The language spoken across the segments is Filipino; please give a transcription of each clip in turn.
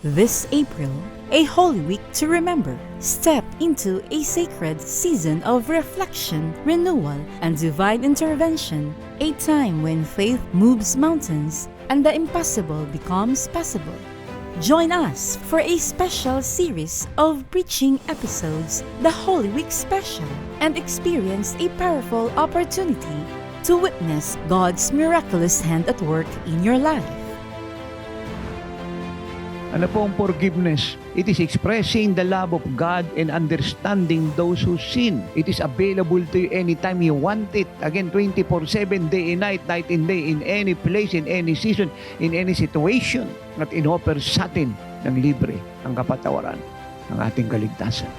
This April, a Holy Week to remember. Step into a sacred season of reflection, renewal, and divine intervention. A time when faith moves mountains and the impossible becomes possible. Join us for a special series of preaching episodes, the Holy Week Special, and experience a powerful opportunity to witness God's miraculous hand at work in your life. Ano po ang forgiveness? It is expressing the love of God and understanding those who sin. It is available to you anytime you want it. Again, 24/7, day and night and day, in any place, in any season, in any situation. At in-offer sa atin ng libre ang kapatawaran ng ating kaligtasan.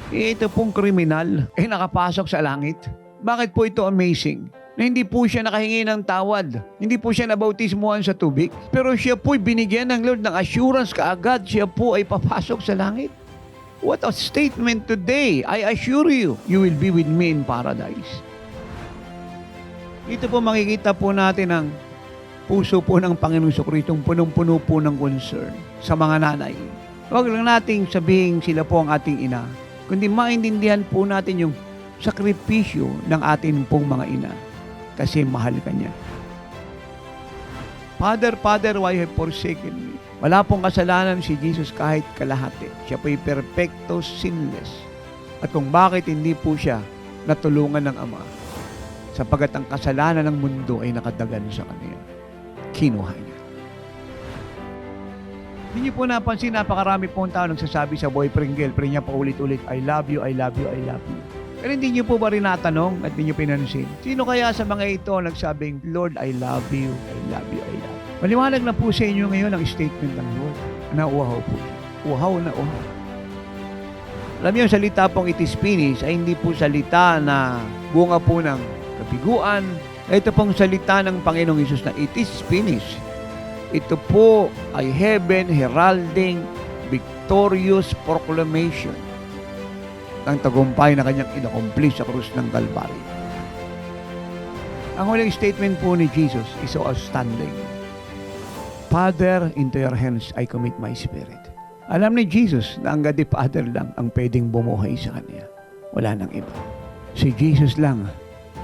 Ito pong kriminal ay nakapasok sa langit. Bakit po ito amazing? Na hindi po siya nakahingi ng tawad. Hindi po siya nabautismuhan sa tubig. Pero siya po'y binigyan ng Lord ng assurance kaagad. Siya po ay papasok sa langit. What a statement today. I assure you, you will be with me in paradise. Dito po makikita po natin ang puso po ng Panginoong Jesucristo, punong-puno po ng concern sa mga nanay. Huwag lang nating sabihin sila po ang ating ina, kundi maintindihan po natin yung sakripisyo ng ating pong mga ina. Kasi mahal ka niya. Father, why have you forsaken me? Wala pong kasalanan si Jesus kahit kalahati. Siya po'y perfecto, sinless. At kung bakit hindi po siya natulungan ng Ama, sapagat ang kasalanan ng mundo ay nakadagan sa Kanya. Kinuha niya. Hindi niyo po napansin, napakarami pong tao nagsasabi sa boyfriend, girlfriend niya paulit-ulit, I love you, I love you, I love you. Pero hindi niyo po ba rin natanong at hindi niyo pinansin? Sino kaya sa mga ito nagsabing, Lord, I love you, I love you, I love you? Maliwanag na po sa inyo ngayon ang statement ng Lord na uhaw po siya. Uhaw na uhaw. Alam niyo, yung salita pong it is finished ay hindi po salita na bunga po ng kabiguan. Ito pong salita ng Panginoong Hesus na it is finished. Ito po ay heaven heralding victorious proclamation ang tagumpay na kanyang inaccomplish sa krus ng Calvary. Ang huling statement po ni Jesus is so outstanding. Father, into your hands I commit my spirit. Alam ni Jesus na ang God the Father lang ang pwedeng bumuhay sa Kanya. Wala nang iba. Si Jesus lang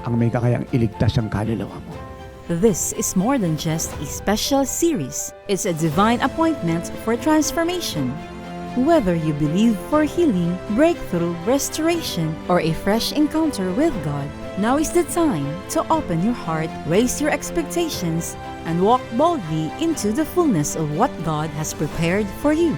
ang may kakayang iligtas ang kaluluwa mo. This is more than just a special series. It's a divine appointment for transformation. Whether you believe for healing, breakthrough, restoration, or a fresh encounter with God, now is the time to open your heart, raise your expectations, and walk boldly into the fullness of what God has prepared for you.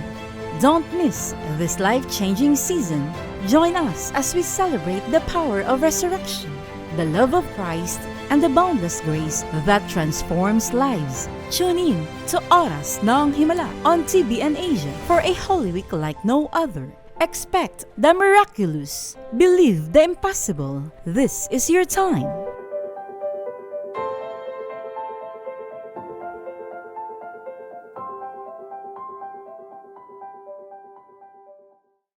Don't miss this life-changing season. Join us as we celebrate the power of resurrection, the love of Christ, and the boundless grace that transforms lives. Tune in to Oras ng Himala on TBN Asia for a Holy Week like no other. Expect the miraculous. Believe the impossible. This is your time.